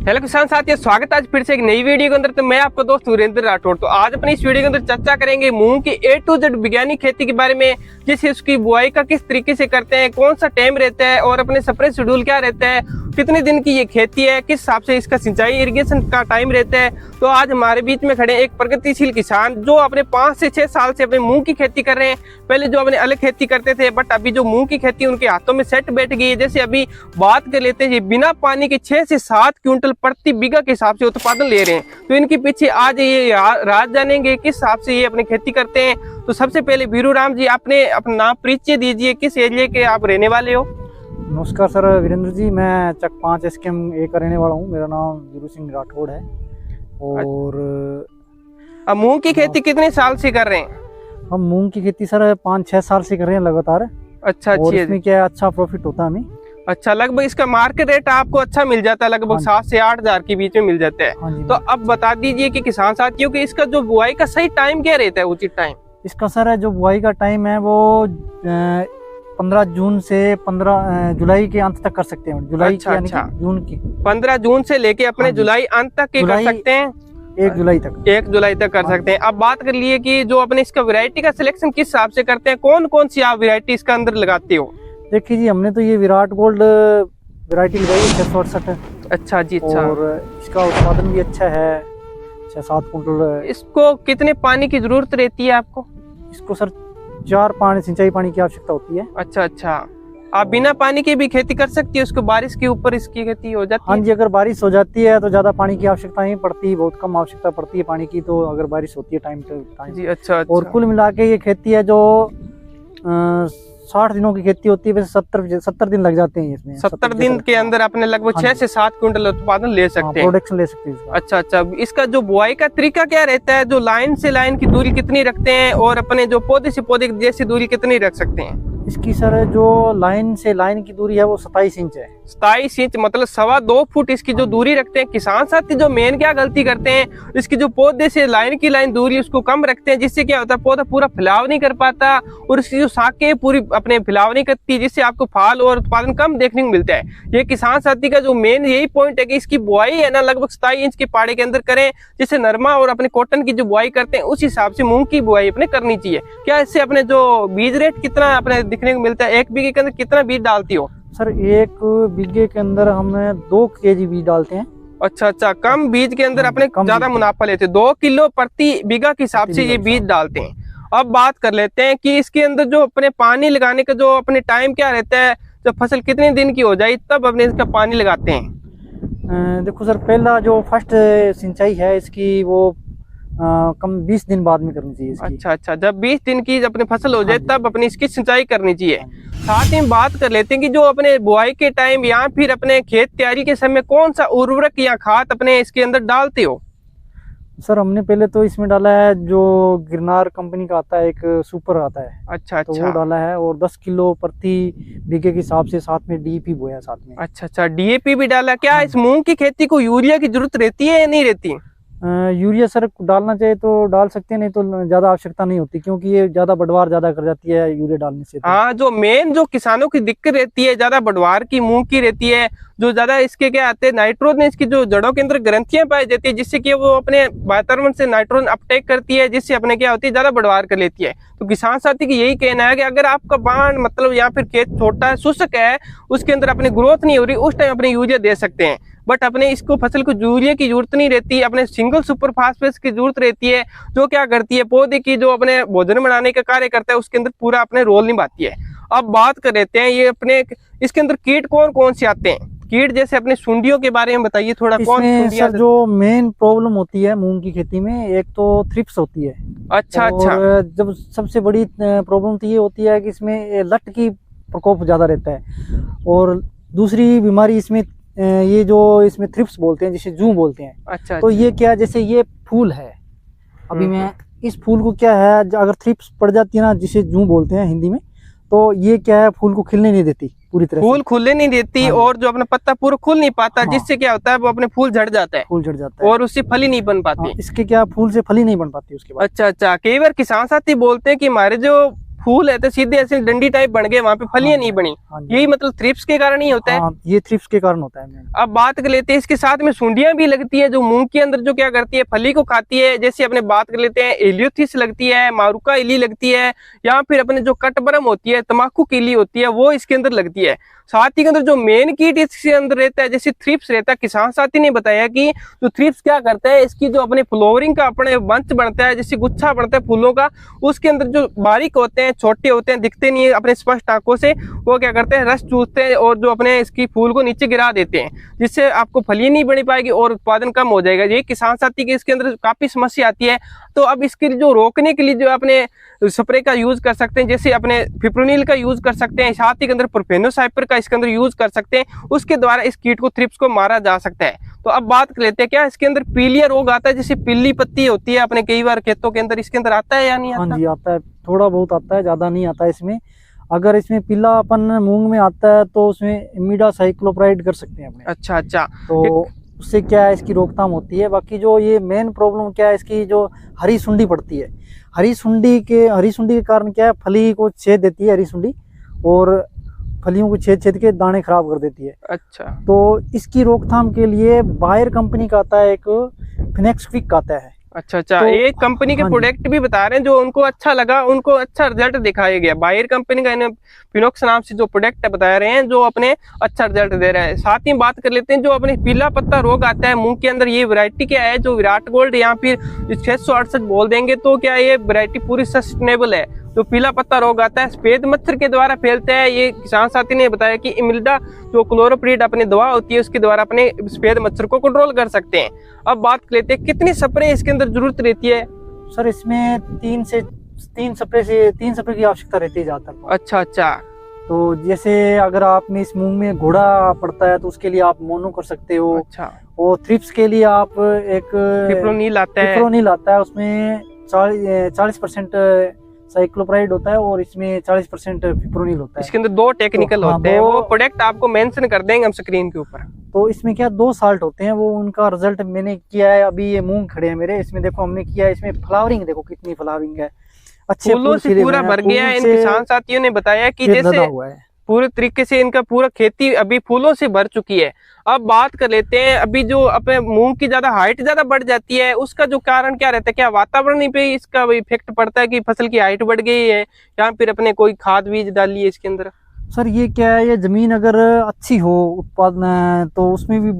Hello किसान साथियों, स्वागत है आज फिर से एक नई वीडियो के अंदर। तो मैं आपका दोस्त वीरेंद्र राठौड़। तो आज अपनी इस वीडियो के अंदर चर्चा करेंगे मूंग की A to Z वैज्ञानिक खेती के बारे में, जैसे उसकी बुआई का किस तरीके से करते हैं, कौन सा टाइम रहता है और अपने स्प्रे शेड्यूल क्या रहता है, कितने दिन की ये खेती है, किस हिसाब से इसका सिंचाई इरिगेशन का टाइम रहता है। तो आज हमारे बीच में खड़े एक प्रगतिशील किसान जो अपने 5 से 6 साल से अपने मूंग की खेती कर रहे हैं। पहले जो अपने अलग खेती करते थे, बट अभी जो मूंग की खेती उनके हाथों में सेट बैठ गई है। जैसे अभी बात कर लेते हैं, बिना पानी के 6 से 7 क्विंटल प्रति बीघा के हिसाब से उत्पादन ले रहे हैं। तो इनके पीछे आज ये राज जानेंगे किस हिसाब से ये अपनी खेती करते हैं। तो सबसे पहले वीरू राम जी, आपने अपना नाम परिचय दीजिए, किस एरिया के आप रहने वाले हो? नमस्कार सर वीरेंद्र जी, मैं चक 5 SKM A का रहने वाला हूँ। मेरा नाम वीरू सिंह राठौड़ है। और अब मूंग की खेती कितने साल से कर रहे हैं? हम मूंग की खेती सर 5-6 साल से कर रहे हैं लगातार। अच्छा, और इसमें क्या है, अच्छा प्रॉफिट होता है हमें। अच्छा, लगभग इसका मार्केट रेट आपको अच्छा मिल जाता है, लगभग 7 से 8 हजार के बीच में मिल जाता है। तो अब बता दीजिए कि किसान साथियों कि इसका जो बुआई का सही टाइम क्या रहता है, उचित टाइम? इसका सर जो बुआई का टाइम है वो 15 जून से 15 जुलाई के अंत तक कर सकते हैं। जुलाई अच्छा, की जून की 15 जून से लेके अपने जुलाई अंत तक के कर सकते हैं। 1 जुलाई तक 1 जुलाई तक कर सकते हैं। अब बात कर लिए कि जो अपने इसका वैरायटी का सिलेक्शन किस हिसाब से करते हैं, कौन कौन सी आप वैरायटी इसका अंदर लगाते हो? देखिए जी, हमने तो ये विराट गोल्ड वैरायटी लगाई है 668। अच्छा जी, अच्छा। और इसका उत्पादन भी अच्छा है, 6-7 कुंटल। इसको कितने पानी की जरूरत रहती है आपको? इसको सर 4 पानी सिंचाई पानी की आवश्यकता होती है। अच्छा अच्छा, आप बिना पानी के भी खेती कर सकती है? उसको बारिश के ऊपर इसकी खेती हो जाती है? हाँ जी, अगर बारिश हो जाती है तो ज्यादा पानी की आवश्यकता नहीं पड़ती, बहुत कम आवश्यकता पड़ती है पानी की। तो अगर बारिश होती है टाइम टू टाइम जी। अच्छा, अच्छा। और कुल मिला के ये खेती है जो 60 दिनों की खेती होती है। वैसे 70 दिन लग जाते हैं इसमें। 70 दिन के अंदर अपने लगभग 6 से 7 क्विंटल उत्पादन ले सकते हैं, प्रोडक्शन ले सकते हैं। अच्छा अच्छा। इसका जो बुआई का तरीका क्या रहता है, जो लाइन से लाइन की दूरी कितनी रखते हैं और अपने जो पौधे से पौधे जैसी दूरी कितनी रख सकते हैं? इसकी सर जो लाइन से लाइन की दूरी है वो 27 इंच है। 27 इंच मतलब 2.25 फुट इसकी जो दूरी रखते हैं। किसान साथी जो मेन क्या गलती करते हैं, इसकी जो पौधे से लाइन की लाइन दूरी उसको कम रखते हैं, जिससे क्या होता है पौधा पूरा फैलाव नहीं कर पाता और इसकी जो शाखें पूरी अपने फैलाव नहीं करती, जिससे आपको फाल और उत्पादन कम देखने को मिलता है। ये किसान साथी का जो मेन यही पॉइंट है कि इसकी बुआई है ना लगभग 27 इंच के पाड़े के अंदर करें, जिससे नरमा और अपने कॉटन की जो बुआई करते हैं उस हिसाब से मूंग की बुआई अपने करनी चाहिए। क्या इससे अपने जो बीज रेट कितना अपने दिखने को मिलता है? 1 बीघे के अंदर कितना बीज डालती हो? सर 1 बीघे के अंदर हम 2 kg बीज डालते हैं। अच्छा अच्छा, कम बीज के अंदर अपने ज्यादा मुनाफा लेते हैं। 2 किलो प्रति बीघा के हिसाब से ये बीज डालते हैं। अब बात कर लेते हैं कि इसके अंदर जो अपने पानी लगाने का जो अपने टाइम क्या रहता है, जब फसल कितने दिन की हो जाए तब अपने इसका पानी लगाते हैं? देखो सर, पहला जो फर्स्ट सिंचाई है इसकी वो कम 20 दिन बाद में करनी चाहिए इसकी। अच्छा अच्छा, जब 20 दिन की अपनी फसल हो जाए तब अपनी इसकी सिंचाई करनी चाहिए। साथ ही बात कर लेते हैं कि जो अपने बुआई के टाइम या फिर अपने खेत तैयारी के समय कौन सा उर्वरक या खाद अपने इसके अंदर डालते हो? सर हमने पहले तो इसमें डाला है जो गिरनार कंपनी का आता है, एक सुपर आता है। अच्छा अच्छा, तो वो डाला है और 10 किलो प्रति बीघे के हिसाब से साथ में DAP बोया साथ में। अच्छा अच्छा, DAP भी डाला। क्या इस मूंग की खेती को यूरिया की जरूरत रहती है या नहीं रहती? यूरिया सर डालना चाहिए तो डाल सकते हैं, नहीं तो ज्यादा आवश्यकता नहीं होती, क्योंकि ये ज्यादा बढ़वार ज्यादा कर जाती है यूरिया डालने से। हाँ, जो मेन जो किसानों की दिक्कत रहती है ज्यादा बढ़वार की मूंग की रहती है, जो ज्यादा इसके क्या आते हैं नाइट्रोजन, इसकी जो जड़ों के अंदर ग्रंथियां पाई जाती है, जिससे कि वो अपने वातावरण से नाइट्रोजन अपटेक करती है, जिससे अपने क्या होती है ज्यादा बढ़वार कर लेती है। तो किसान साथी की यही कहना है कि अगर आपका बाण मतलब या फिर खेत छोटा है, शुष्क है, उसके अंदर अपनी ग्रोथ नहीं हो रही, उस टाइम अपने यूरिया दे सकते हैं। बट अपने इसको फसल को यूरिया की जरूरत नहीं रहती, अपने सिंगल सुपर फास्फेट की जरूरत रहती है, जो क्या करती है पौधे की जो अपने भोजन बनाने का कार्य करता है उसके अंदर पूरा अपने रोल निभाती है। अब बात कर लेते हैं ये अपने इसके अंदर कीट कौन कौन से आते हैं? कीट जैसे अपने सुंडियों के बारे में बताइए थोड़ा। कौन सर जो मेन प्रॉब्लम होती है मूंग की खेती में, एक तो थ्रिप्स होती है। अच्छा अच्छा, जब सबसे बड़ी प्रॉब्लम तो ये होती है कि इसमें लट की प्रकोप ज्यादा रहता है। और दूसरी बीमारी इसमें ये जो इसमें थ्रिप्स बोलते हैं, जिसे जू बोलते हैं। अच्छा, तो ये क्या, जैसे ये फूल है अभी मैं इस फूल को क्या है, अगर थ्रिप्स पड़ जाती है ना, जिसे जू बोलते हैं हिंदी में, तो ये क्या है फूल को खिलने नहीं देती पूरी तरह, फूल खुलने नहीं देती। हाँ। और जो अपना पत्ता पूरा खुल नहीं पाता। हाँ। जिससे क्या होता है वो अपने फूल झड़ जाता है, फूल झड़ जाता है और उससे फली नहीं बन पाती। हाँ, इसके क्या फूल से फली नहीं बन पाती उसके बाद। अच्छा अच्छा, कई बार किसान साथी बोलते हैं कि हमारे जो फूल है तो सीधे ऐसे डंडी टाइप बन गए, वहाँ पे फलियां नहीं बनी। हाँ जी। यही मतलब थ्रिप्स के कारण ही होता है। हाँ, ये थ्रिप्स के कारण होता है। अब बात कर लेते हैं इसके साथ में सुंडियां भी लगती है जो मूंग के अंदर जो क्या करती है फली को खाती है। जैसे अपने बात कर लेते हैं एलियोथिस लगती है, मारुका इली लगती है, या फिर अपने जो कटबरम होती है, तमाकू की इली होती है, वो इसके अंदर लगती है। साथ ही के अंदर जो मेन कीट इसके अंदर रहता है जैसे थ्रिप्स रहता है, किसान साथी ने बताया कि जो थ्रिप्स क्या करता है इसकी जो अपने फ्लोवरिंग का अपने बंच बनता है, जैसे गुच्छा बनता है फूलों का, उसके अंदर जो बारीक होते हैं, छोटे होते हैं, दिखते नहीं है अपने स्पष्ट आंखों से, वो क्या करते हैं रस चूसते हैं और जो अपने इसकी फूल को नीचे गिरा देते हैं, जिससे आपको फली नहीं बनी पाएगी और उत्पादन कम हो जाएगा। ये किसान साथी की इसके अंदर काफी समस्या आती है। तो अब इसके लिए जो रोकने के लिए जो अपने स्प्रे का यूज कर सकते हैं, जैसे अपने फिप्रोनिल का यूज कर सकते हैं, साथ ही के अंदर प्रोफेनोसाइपर का इसके अंदर यूज कर सकते हैं, उसके द्वारा इस कीट को थ्रिप्स को मारा जा सकता है। तो अब बात कर लेते हैं क्या इसके अंदर पीलिया रोग आता है, जैसे पीली पत्ती होती है अपने कई बार खेतों के अंदर, इसके अंदर आता है या नहीं आता? हाँ जी, आता है, थोड़ा बहुत आता है, ज्यादा नहीं आता है इसमें। अगर इसमें पीलापन मूंग में आता है तो उसमें इमिडासाइक्लोप्राइड कर सकते हैं अपने। अच्छा अच्छा, तो उससे क्या है इसकी रोकथाम होती है। बाकी जो ये मेन प्रॉब्लम क्या है इसकी, जो हरी सुंडी पड़ती है, हरी सुंडी के कारण क्या है फली को छेद देती है हरी सुंडी, और फलियों को छेद छेद के दाने खराब कर देती है। अच्छा, तो इसकी रोकथाम के लिए बायर कंपनी का आता है, एक फिनेक्स क्विक आता है। अच्छा अच्छा, तो एक कंपनी के हाँ जी। प्रोडक्ट भी बता रहे हैं जो उनको अच्छा लगा, उनको अच्छा रिजल्ट दिखाया गया। बायर कंपनी का फिनोक्स नाम से जो प्रोडक्ट बता रहे हैं जो अपने अच्छा रिजल्ट दे रहा है। साथ ही बात कर लेते हैं जो अपने पीला पत्ता रोग आता है मूंग के अंदर, ये वैरायटी क्या है जो विराट गोल्ड या फिर 668 बोल देंगे तो क्या ये वैरायटी पूरी सस्टेनेबल है। जो पीला पत्ता रोग आता है सफेद मच्छर के द्वारा फैलता है। ये किसान साथी ने बताया कि इमिल्डा जो क्लोरोप्रीड अपनी दवा होती है उसके द्वारा अपने सफेद मच्छर को कंट्रोल कर सकते हैं। अब बात कर लेते हैं कितनी स्प्रे इसके अंदर जरूरत रहती है? सर इसमें तीन स्प्रे की आवश्यकता रहती है ज्यादातर। अच्छा अच्छा, तो जैसे अगर आप में इस मूंग में घोड़ा पड़ता है तो उसके लिए आप मोनो कर सकते हो। अच्छा, और थ्रिप्स के लिए आप एक फिप्रोनिल आता है। फिप्रोनिल आता है, उसमें 40% साइक्लोप्राइड होता है और इसमें 40% फिप्रोनिल होता है। इसके अंदर दो टेक्निकल तो हाँ, होते हैं, वो प्रोडक्ट आपको मेंशन कर देंगे हम स्क्रीन के ऊपर। तो इसमें क्या 2 साल्ट होते हैं, वो उनका रिजल्ट मैंने किया है। अभी ये मूंग खड़े हैं मेरे, इसमें देखो हमने किया है, इसमें फ्लावरिंग देखो कितनी फ्लावरिंग है, अच्छे फूलों से खिले पूरा हुए हैं, भर गया है। इन फूल से किसान साथियों ने बताया कि खेत जैसे लदा हुआ है। पूरे तरीके से इनका पूरा खेती अभी फूलों से भर चुकी है। अब बात कर लेते हैं अभी जो अपने मूंग की ज्यादा हाइट ज्यादा बढ़ जाती है, उसका जो कारण क्या रहता है? क्या वातावरण पे इसका इफेक्ट पड़ता है कि फसल की हाइट बढ़ गई है, या फिर अपने कोई खाद बीज डाली है इसके अंदर? सर ये क्या है, ये जमीन अगर अच्छी हो उत्पादन तो उसमें भी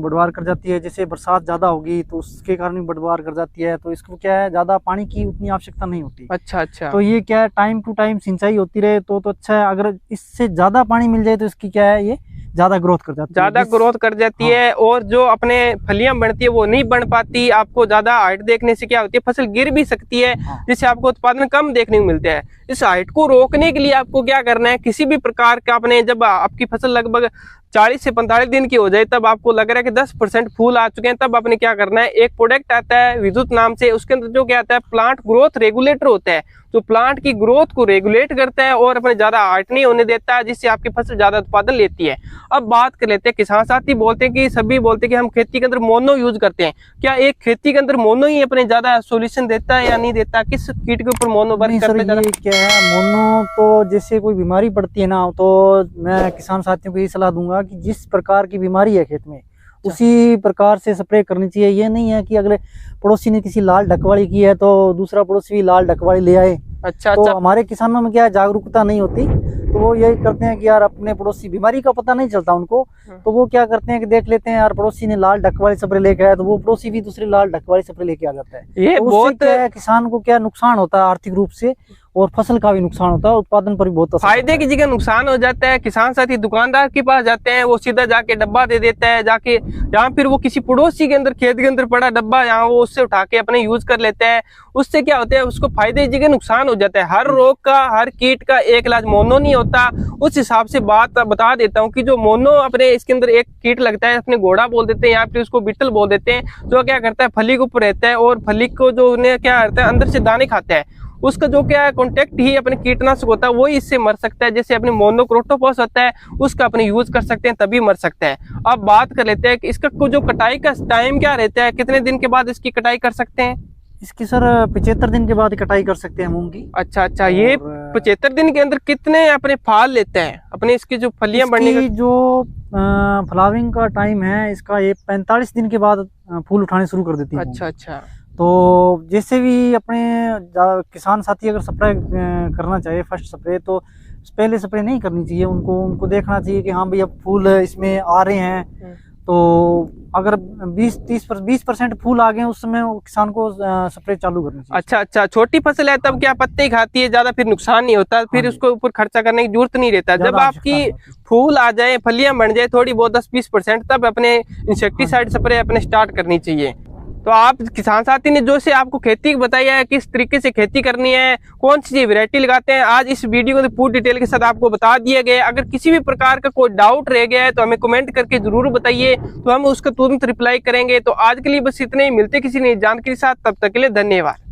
बढ़वार कर जाती है। जैसे बरसात ज्यादा होगी तो उसके कारण भी बढ़वार कर जाती है, तो इसको क्या है ज्यादा पानी की उतनी आवश्यकता नहीं होती। अच्छा अच्छा, तो ये क्या है टाइम टू टाइम सिंचाई होती रहे तो अच्छा है। अगर इससे ज्यादा पानी मिल जाए तो इसकी क्या है ये ज्यादा ग्रोथ कर जाती है, ज्यादा ग्रोथ कर जाती है, और जो अपने फलियां बनती है वो नहीं बन पाती। आपको ज्यादा हाइट देखने से क्या होती है फसल गिर भी सकती है, जिससे आपको उत्पादन कम देखने को मिलता है। इस हाइट को रोकने के लिए आपको क्या करना है, किसी भी प्रकार का अपने जब आपकी फसल लगभग 40 से 45 दिन की हो जाए, तब आपको लग रहा है कि 10% फूल आ चुके हैं, तब आपने क्या करना है, एक प्रोडक्ट आता है विद्युत नाम से, उसके अंदर जो क्या आता है प्लांट ग्रोथ रेगुलेटर होता है, जो प्लांट की ग्रोथ को रेगुलेट करता है और अपने ज्यादा हाइट नहीं होने देता है, जिससे आपकी फसल ज्यादा उत्पादन लेती है। अब बात कर लेते हैं, किसान साथी बोलते हैं कि सभी बोलते हैं कि हम खेती के अंदर मोनो यूज करते हैं। क्या एक खेती के अंदर मोनो ही अपने ज्यादा सोल्यूशन देता है या नहीं देता? किस कीट के ऊपर मोनो वर्क करता है? ये क्या है मोनो, तो जैसे कोई बीमारी पड़ती है ना, तो मैं किसान साथियों को ये सलाह दूंगा कि जिस प्रकार की बीमारी है खेत में उसी प्रकार से स्प्रे करनी चाहिए। ये नहीं है कि अगले पड़ोसी ने किसी लाल ढकवाड़ी की है तो दूसरा पड़ोसी भी लाल ढकवाड़ी ले आए। अच्छा तो अच्छा, हमारे किसानों में क्या जागरूकता नहीं होती, तो वो यही करते हैं कि यार अपने पड़ोसी, बीमारी का पता नहीं चलता उनको, तो वो क्या करते हैं कि देख लेते हैं यार पड़ोसी ने लाल ढकवाड़ी स्प्रे लेके आया तो वो पड़ोसी भी दूसरी लाल ढकवाड़ी स्प्रे लेके आ जाता है। ये तो बहुत क्या है, किसान को क्या नुकसान होता है आर्थिक रूप से, और फसल का भी नुकसान होता है, उत्पादन पर भी बहुत असर फायदे की जगह नुकसान हो जाता है। किसान साथी दुकानदार के पास जाते हैं, वो सीधा जाके डब्बा दे देता है जाके, या फिर वो किसी पड़ोसी के अंदर खेत के अंदर पड़ा डब्बा, यहाँ वो उससे उठा के अपने यूज कर लेते हैं। उससे क्या होता है, उसको फायदे की जगह नुकसान हो जाता है। हर रोग का, हर कीट का एक इलाज मोनो नहीं होता। उस हिसाब से बात बता देता हूँ कि जो मोनो अपने इसके अंदर एक कीट लगता है, अपने घोड़ा बोल देते हैं या फिर उसको बिटल बोल देते हैं, जो क्या करता है फली के ऊपर रहता है और फली को जो उन्हें क्या करता है अंदर से दाने खाता है। उसका जो क्या है कॉन्टेक्ट ही अपने कीटनाशक होता है, वही इससे मर सकता है। जैसे अपने मोनोक्रोटोफॉस होता है, उसका अपने यूज कर सकते हैं तभी मर सकता है। अब बात कर लेते हैं कि इसका जो कटाई का टाइम क्या रहता है, कितने दिन के बाद इसकी कटाई कर सकते हैं? इसकी सर 75 दिन के बाद कटाई कर सकते हैं मूंग की। अच्छा अच्छा, ये और 75 दिन के अंदर कितने अपने फाल लेते हैं अपने इसकी जो फलियां बढ़ने इसकी जो फ्लावरिंग का टाइम है इसका, ये 45 दिन के बाद फूल उठाने शुरू कर देती है। अच्छा अच्छा, तो जैसे भी अपने किसान साथी अगर स्प्रे करना चाहे फर्स्ट स्प्रे, तो पहले स्प्रे नहीं करनी चाहिए। उनको देखना चाहिए कि हाँ भाई अब फूल इसमें आ रहे हैं। तो अगर 20% फूल आ गए उस समय किसान को स्प्रे चालू करनी चाहिए। अच्छा अच्छा, छोटी फसल है तब क्या पत्ते ही खाती है, ज्यादा फिर नुकसान नहीं होता, फिर उसको ऊपर खर्चा करने की जरूरत नहीं रहता। जब आपकी फूल आ जाए, फलियां बन जाए थोड़ी बहुत 10-20%, तब अपने इंसेक्टिसाइड स्प्रे अपने स्टार्ट करनी चाहिए। तो आप किसान साथी ने जो से आपको खेती बताई है, किस तरीके से खेती करनी है, कौन सी वैरायटी लगाते हैं, आज इस वीडियो को पूरी डिटेल के साथ आपको बता दिया गया। अगर किसी भी प्रकार का कोई डाउट रह गया है तो हमें कमेंट करके जरूर बताइए, तो हम उसका तुरंत रिप्लाई करेंगे। तो आज के लिए बस इतने ही, मिलते किसी नई जानकारी के साथ, तब तक के लिए धन्यवाद।